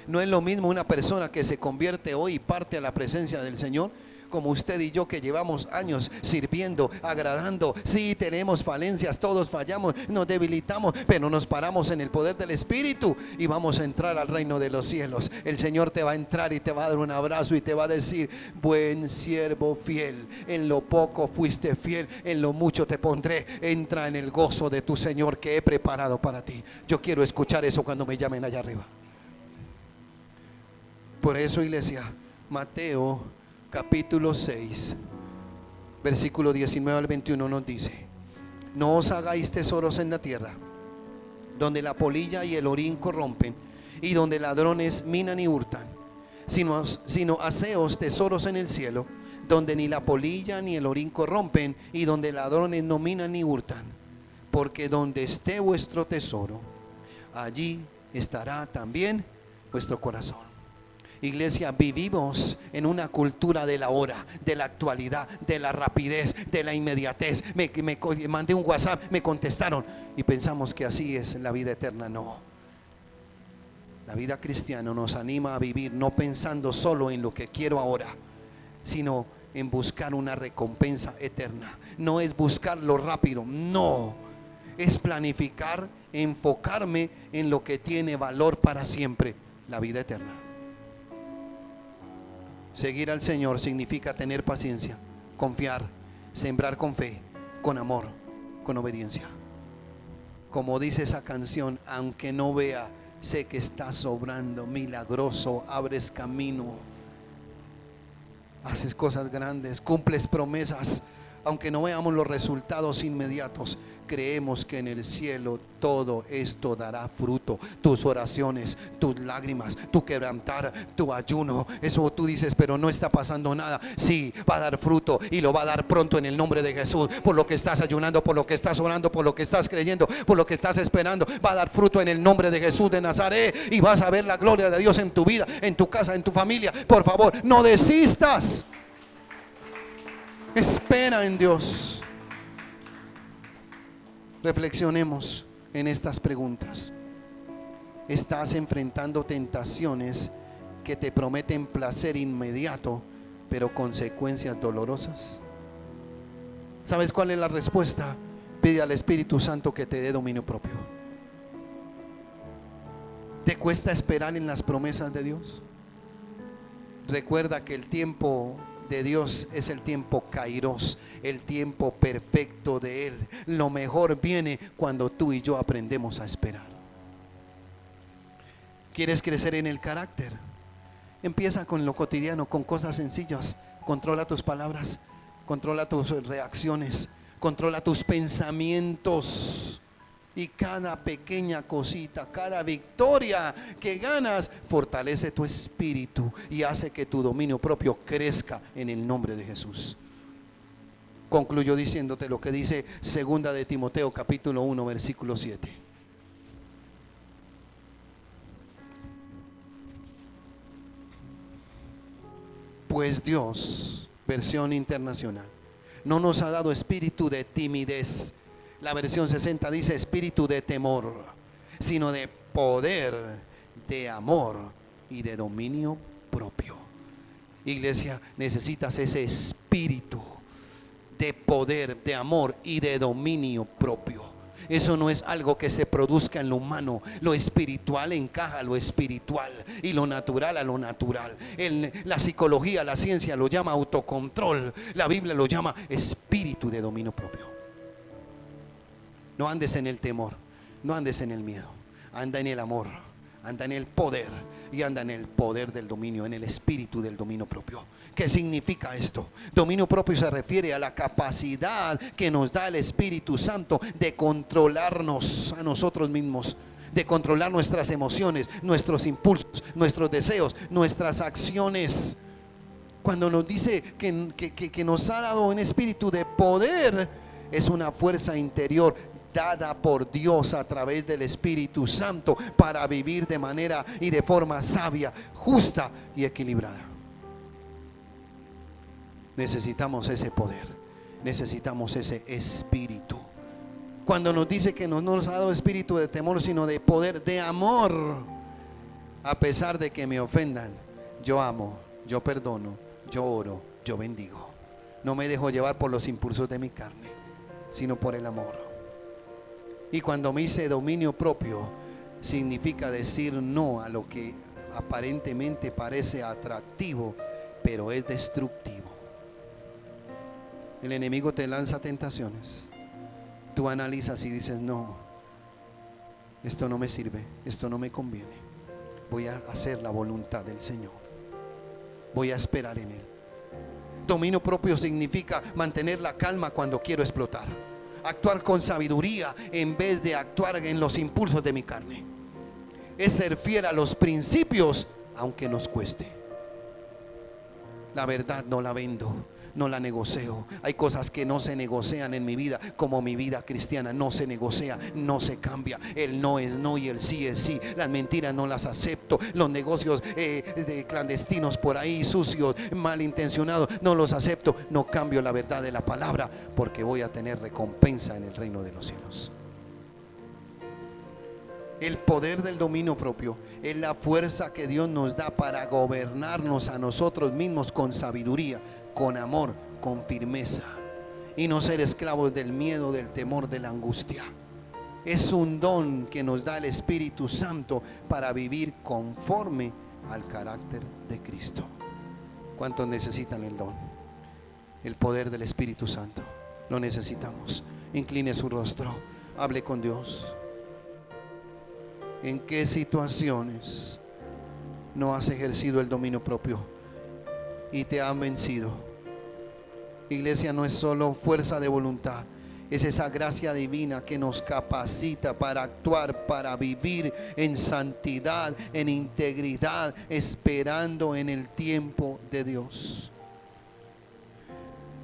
No es lo mismo una persona que se convierte hoy y parte a la presencia del Señor, como usted y yo, que llevamos años sirviendo, agradando. Sí, tenemos falencias, todos fallamos, nos debilitamos, pero nos paramos en el poder del Espíritu y vamos a entrar al reino de los cielos. El Señor te va a entrar y te va a dar un abrazo y te va a decir: buen siervo fiel, en lo poco fuiste fiel, en lo mucho te pondré, entra en el gozo de tu Señor que he preparado para ti. Yo quiero escuchar eso cuando me llamen allá arriba. Por eso, iglesia, Mateo capítulo 6, versículo 19 al 21 nos dice: no os hagáis tesoros en la tierra, donde la polilla y el orín corrompen, y donde ladrones minan y hurtan, sino haceos tesoros en el cielo, donde ni la polilla ni el orín corrompen, y donde ladrones no minan ni hurtan, porque donde esté vuestro tesoro, allí estará también vuestro corazón. Iglesia, vivimos en una cultura de la hora, de la actualidad, de la rapidez, de la inmediatez. Me mandé un WhatsApp, me contestaron, y pensamos que así es la vida eterna. No, la vida cristiana nos anima a vivir no pensando solo en lo que quiero ahora, sino en buscar una recompensa eterna. No es buscarlo rápido, no. Es planificar, enfocarme en lo que tiene valor para siempre, la vida eterna. Seguir al Señor significa tener paciencia, confiar, sembrar con fe, con amor, con obediencia. Como dice esa canción, aunque no vea, sé que estás obrando, milagroso, abres camino, haces cosas grandes, cumples promesas. Aunque no veamos los resultados inmediatos, creemos que en el cielo todo esto dará fruto. Tus oraciones, tus lágrimas, tu quebrantar, tu ayuno. Eso tú dices, pero no está pasando nada. Sí, va a dar fruto y lo va a dar pronto en el nombre de Jesús. Por lo que estás ayunando, por lo que estás orando, por lo que estás creyendo, por lo que estás esperando, va a dar fruto en el nombre de Jesús de Nazaret. Y vas a ver la gloria de Dios en tu vida, en tu casa, en tu familia. Por favor, no desistas. Espera en Dios. Reflexionemos en estas preguntas. ¿Estás enfrentando tentaciones que te prometen placer inmediato, pero consecuencias dolorosas? ¿Sabes cuál es la respuesta? Pide al Espíritu Santo que te dé dominio propio. ¿Te cuesta esperar en las promesas de Dios? Recuerda que el tiempo de Dios es el tiempo kairos, el tiempo perfecto de Él. Lo mejor viene cuando tú y yo aprendemos a esperar. ¿Quieres crecer en el carácter? Empieza con lo cotidiano, con cosas sencillas. Controla tus palabras, controla tus reacciones, controla tus pensamientos. Y cada pequeña cosita, cada victoria que ganas, fortalece tu espíritu y hace que tu dominio propio crezca en el nombre de Jesús. Concluyo diciéndote lo que dice 2 de Timoteo capítulo 1 versículo 7. Pues Dios, versión internacional, no nos ha dado espíritu de timidez. La versión 60 dice espíritu de temor, sino de poder, de amor y de dominio propio. Iglesia, necesitas ese espíritu de poder, de amor y de dominio propio. Eso no es algo que se produzca en lo humano. Lo espiritual encaja a lo espiritual y lo natural a lo natural. La psicología, la ciencia lo llama autocontrol. La Biblia lo llama espíritu de dominio propio. No andes en el temor, no andes en el miedo. Anda en el amor, anda en el poder y anda en el poder del dominio, en el espíritu del dominio propio. ¿Qué significa esto? Dominio propio se refiere a la capacidad que nos da el Espíritu Santo de controlarnos a nosotros mismos, de controlar nuestras emociones, nuestros impulsos, nuestros deseos, nuestras acciones. Cuando nos dice que nos ha dado un espíritu de poder, es una fuerza interior dada por Dios a través del Espíritu Santo para vivir de manera y de forma sabia, justa y equilibrada. Necesitamos ese poder, necesitamos ese espíritu. Cuando nos dice que no nos ha dado espíritu de temor, sino de poder, de amor, a pesar de que me ofendan, yo amo, yo perdono, yo oro, yo bendigo. No me dejo llevar por los impulsos de mi carne, sino por el amor. Y cuando me dice dominio propio, significa decir no a lo que aparentemente parece atractivo, pero es destructivo. El enemigo te lanza tentaciones. Tú analizas y dices, no, esto no me sirve, esto no me conviene. Voy a hacer la voluntad del Señor. Voy a esperar en Él. Dominio propio significa mantener la calma cuando quiero explotar. Actuar con sabiduría en vez de actuar en los impulsos de mi carne. Es ser fiel a los principios aunque nos cueste. La verdad no la vendo, no la negocio. Hay cosas que no se negocian en mi vida, como mi vida cristiana no se negocia, no se cambia. El no es no y el sí es sí. Las mentiras no las acepto. Los negocios de clandestinos por ahí, sucios, malintencionados, no los acepto. No cambio la verdad de la palabra, porque voy a tener recompensa en el reino de los cielos. El poder del dominio propio es la fuerza que Dios nos da para gobernarnos a nosotros mismos con sabiduría, con amor, con firmeza, y no ser esclavos del miedo, del temor, de la angustia. Es un don que nos da el Espíritu Santo para vivir conforme al carácter de Cristo. ¿Cuántos necesitan el don? El poder del Espíritu Santo. Lo necesitamos. Incline su rostro, hable con Dios. ¿En qué situaciones no has ejercido el dominio propio y te han vencido? Iglesia, no es solo fuerza de voluntad, es esa gracia divina que nos capacita para actuar, para vivir en santidad, en integridad, esperando en el tiempo de Dios.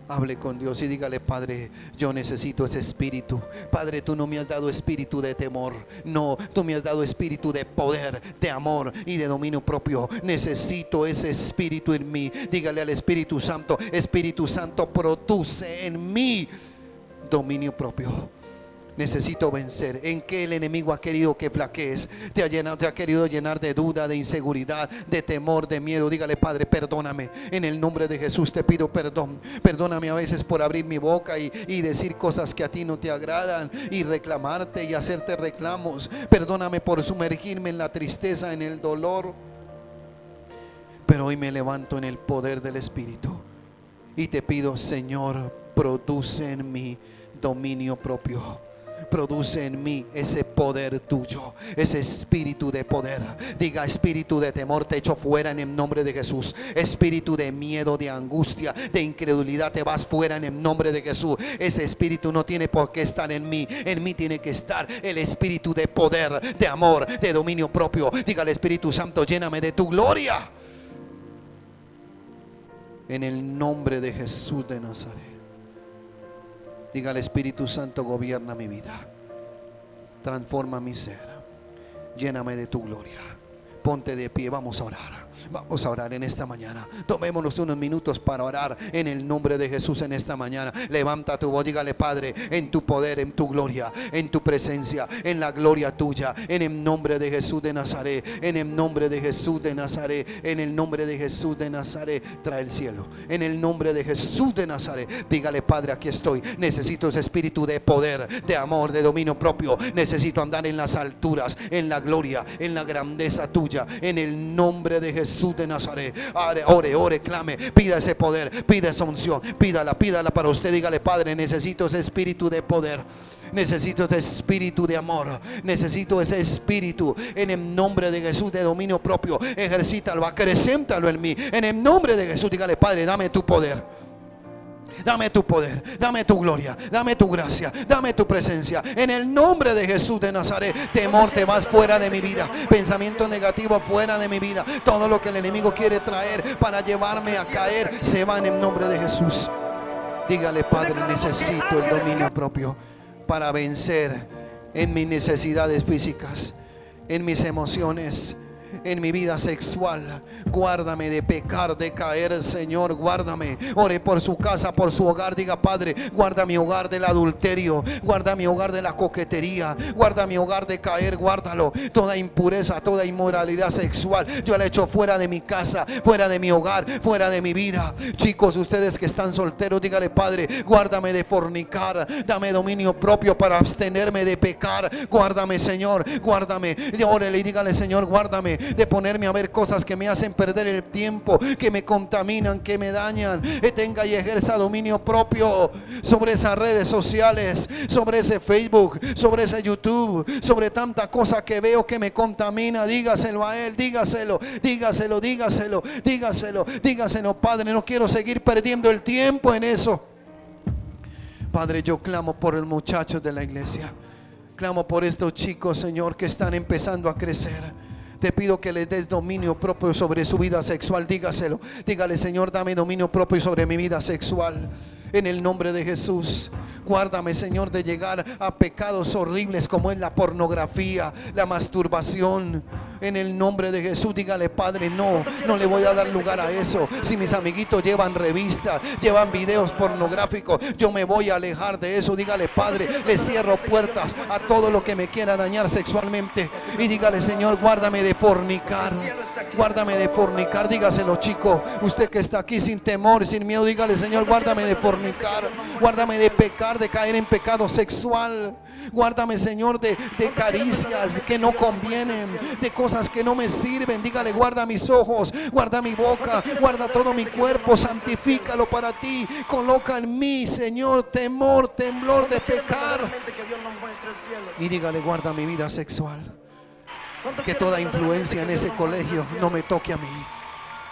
Hable con Dios y dígale: Padre, yo necesito ese espíritu. Padre, tú no me has dado espíritu de temor, no, tú me has dado espíritu de poder, de amor y de dominio propio. Necesito ese espíritu en mí. Dígale al Espíritu Santo: Espíritu Santo, produce en mí dominio propio. Necesito vencer. ¿En qué el enemigo ha querido que flaquees? Te ha querido llenar de duda, de inseguridad, de temor, de miedo. Dígale: Padre, perdóname. En el nombre de Jesús te pido perdón. Perdóname a veces por abrir mi boca y decir cosas que a ti no te agradan, y reclamarte y hacerte reclamos. Perdóname por sumergirme en la tristeza, en el dolor. Pero hoy me levanto en el poder del Espíritu y te pido: Señor, produce en mí dominio propio. Produce en mí ese poder tuyo, ese espíritu de poder. Diga: espíritu de temor, te echo fuera en el nombre de Jesús. Espíritu de miedo, de angustia, de incredulidad, te vas fuera en el nombre de Jesús. Ese espíritu no tiene por qué estar en mí. En mí tiene que estar el espíritu de poder, de amor, de dominio propio. Diga al Espíritu Santo: lléname de tu gloria. En el nombre de Jesús de Nazaret. Diga al Espíritu Santo: gobierna mi vida, transforma mi ser, lléname de tu gloria. Ponte de pie, vamos a orar. Vamos a orar en esta mañana. Tomémonos unos minutos para orar en el nombre de Jesús en esta mañana. Levanta tu voz, dígale: Padre, en tu poder, en tu gloria, en tu presencia, en la gloria tuya, en el nombre de Jesús de Nazaret, en el nombre de Jesús de Nazaret, en el nombre de Jesús de Nazaret, trae el cielo. En el nombre de Jesús de Nazaret, dígale: Padre, aquí estoy. Necesito ese espíritu de poder, de amor, de dominio propio. Necesito andar en las alturas, en la gloria, en la grandeza tuya. En el nombre de Jesús de Nazaret. Ore, clame, pida ese poder, pida esa unción, pídala para usted. Dígale: Padre, necesito ese espíritu de poder, necesito ese espíritu de amor, necesito ese espíritu en el nombre de Jesús de dominio propio. Ejercítalo, acrecéntalo en mí. En el nombre de Jesús, dígale: Padre, dame tu poder. Dame tu poder, dame tu gloria, dame tu gracia, dame tu presencia. En el nombre de Jesús de Nazaret. Temor, te vas fuera de mi vida. Pensamiento negativo, fuera de mi vida. Todo lo que el enemigo quiere traer para llevarme a caer, se va en el nombre de Jesús. Dígale: Padre, necesito el dominio propio para vencer en mis necesidades físicas, en mis emociones, en mi vida sexual. Guárdame de pecar, de caer, Señor, guárdame. Ore por su casa, por su hogar. Diga: Padre, guarda mi hogar del adulterio, guarda mi hogar de la coquetería, guarda mi hogar de caer, guárdalo. Toda impureza, toda inmoralidad sexual, yo la echo fuera de mi casa, fuera de mi hogar, fuera de mi vida. Chicos, ustedes que están solteros, dígale: Padre, guárdame de fornicar, dame dominio propio para abstenerme de pecar. Guárdame, Señor, guárdame. Órele y dígale: Señor, guárdame de ponerme a ver cosas que me hacen perder el tiempo, que me contaminan, que me dañan. Tenga y ejerza dominio propio sobre esas redes sociales, sobre ese Facebook, sobre ese YouTube, sobre tanta cosa que veo que me contamina. Dígaselo a él, dígaselo, Padre, no quiero seguir perdiendo el tiempo en eso. Padre, yo clamo por los muchachos de la iglesia, clamo por estos chicos, Señor, que están empezando a crecer. Te pido que les des dominio propio sobre su vida sexual. Dígaselo, dígale: Señor, dame dominio propio sobre mi vida sexual. en el nombre de Jesús. Guárdame, Señor, de llegar a pecados horribles como es la pornografía, la masturbación. En el nombre de Jesús, dígale: Padre, no le voy a dar lugar a eso. Si mis amiguitos llevan revistas, llevan videos pornográficos, yo me voy a alejar de eso. Dígale: Padre, le cierro puertas a todo lo que me quiera dañar sexualmente. Y dígale: Señor, guárdame de fornicar. Guárdame de fornicar. Dígaselo, chico, usted que está aquí sin temor, sin miedo, dígale: Señor, guárdame de fornicar. Guárdame de pecar, de caer en pecado sexual. Guárdame, Señor, de caricias que no convienen, de cosas que no me sirven. Dígale: guarda mis ojos, guarda mi boca, guarda todo mi cuerpo, santifícalo para ti. Coloca en mí, Señor, temor, temblor de pecar. Y dígale: guarda mi vida sexual. Que toda influencia en ese colegio no me toque a mí.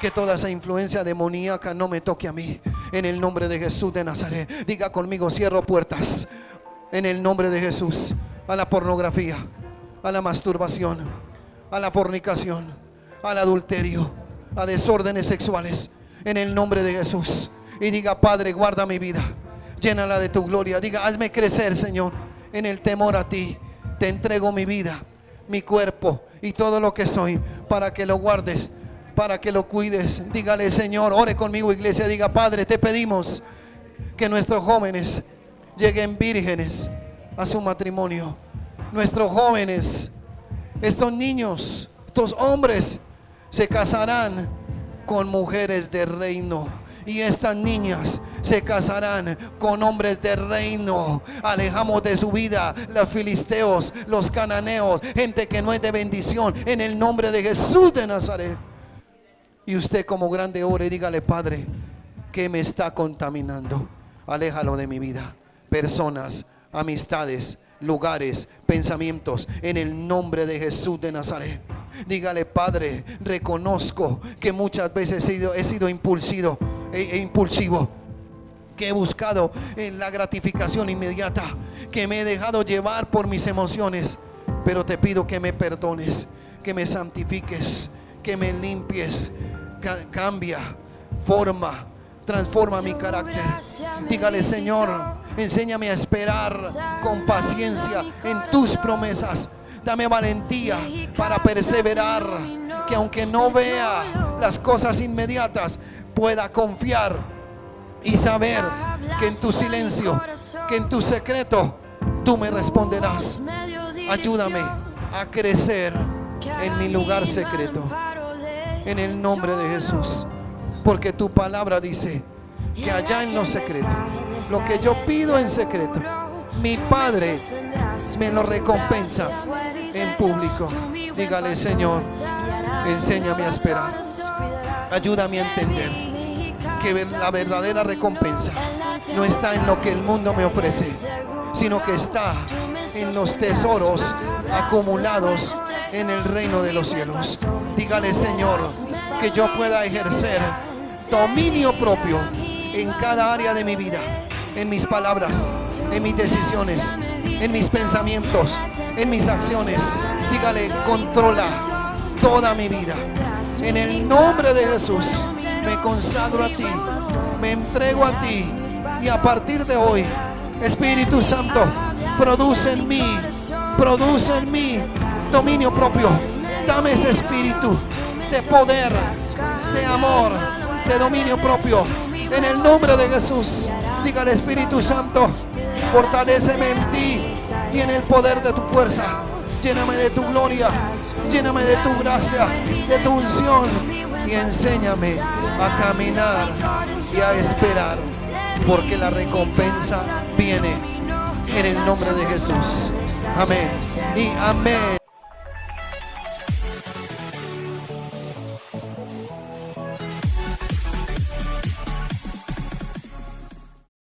Que toda esa influencia demoníaca no me toque a mí. En el nombre de Jesús de Nazaret. Diga conmigo: cierro puertas. En el nombre de Jesús, a la pornografía, a la masturbación, a la fornicación, al adulterio, a desórdenes sexuales. En el nombre de Jesús. Y diga: Padre, guarda mi vida, llénala de tu gloria. Diga: hazme crecer, Señor, en el temor a ti. Te entrego mi vida, mi cuerpo y todo lo que soy, para que lo guardes, para que lo cuides. Dígale: Señor, ore conmigo, iglesia. Diga: Padre, te pedimos que nuestros jóvenes lleguen vírgenes a su matrimonio. Nuestros jóvenes, estos niños, estos hombres se casarán con mujeres de reino. Y estas niñas se casarán con hombres de reino. Alejamos de su vida los filisteos, los cananeos, gente que no es de bendición, en el nombre de Jesús de Nazaret. Y usted, como grande, ore y dígale: Padre, que me está contaminando, aléjalo de mi vida. Personas, amistades, lugares, pensamientos, en el nombre de Jesús de Nazaret. Dígale: Padre, reconozco que muchas veces he sido impulsivo, que he buscado la gratificación inmediata, que me he dejado llevar por mis emociones. Pero te pido que me perdones, que me santifiques, que me limpies. Cambia, forma, transforma mi carácter. Dígale: Señor, enséñame a esperar con paciencia en tus promesas. Dame valentía para perseverar, que aunque no vea las cosas inmediatas, pueda confiar y saber que en tu silencio, que en tu secreto, tú me responderás. Ayúdame a crecer en mi lugar secreto, en el nombre de Jesús. Porque tu palabra dice que allá en lo secreto, lo que yo pido en secreto, mi Padre me lo recompensa en público. Dígale: Señor, enséñame a esperar. Ayúdame a entender que la verdadera recompensa no está en lo que el mundo me ofrece, sino que está en los tesoros acumulados en el reino de los cielos. Dígale: Señor, que yo pueda ejercer dominio propio en cada área de mi vida, en mis palabras, en mis decisiones, en mis pensamientos, en mis acciones. Dígale: controla toda mi vida. En el nombre de Jesús me consagro a ti, me entrego a ti. Y a partir de hoy, Espíritu Santo, produce en mí dominio propio. Dame ese espíritu de poder, de amor, de dominio propio. En el nombre de Jesús. Dígale: Espíritu Santo, fortaléceme en ti y en el poder de tu fuerza. Lléname de tu gloria, lléname de tu gracia, de tu unción, y enséñame a caminar y a esperar, porque la recompensa viene en el nombre de Jesús. Amén y amén.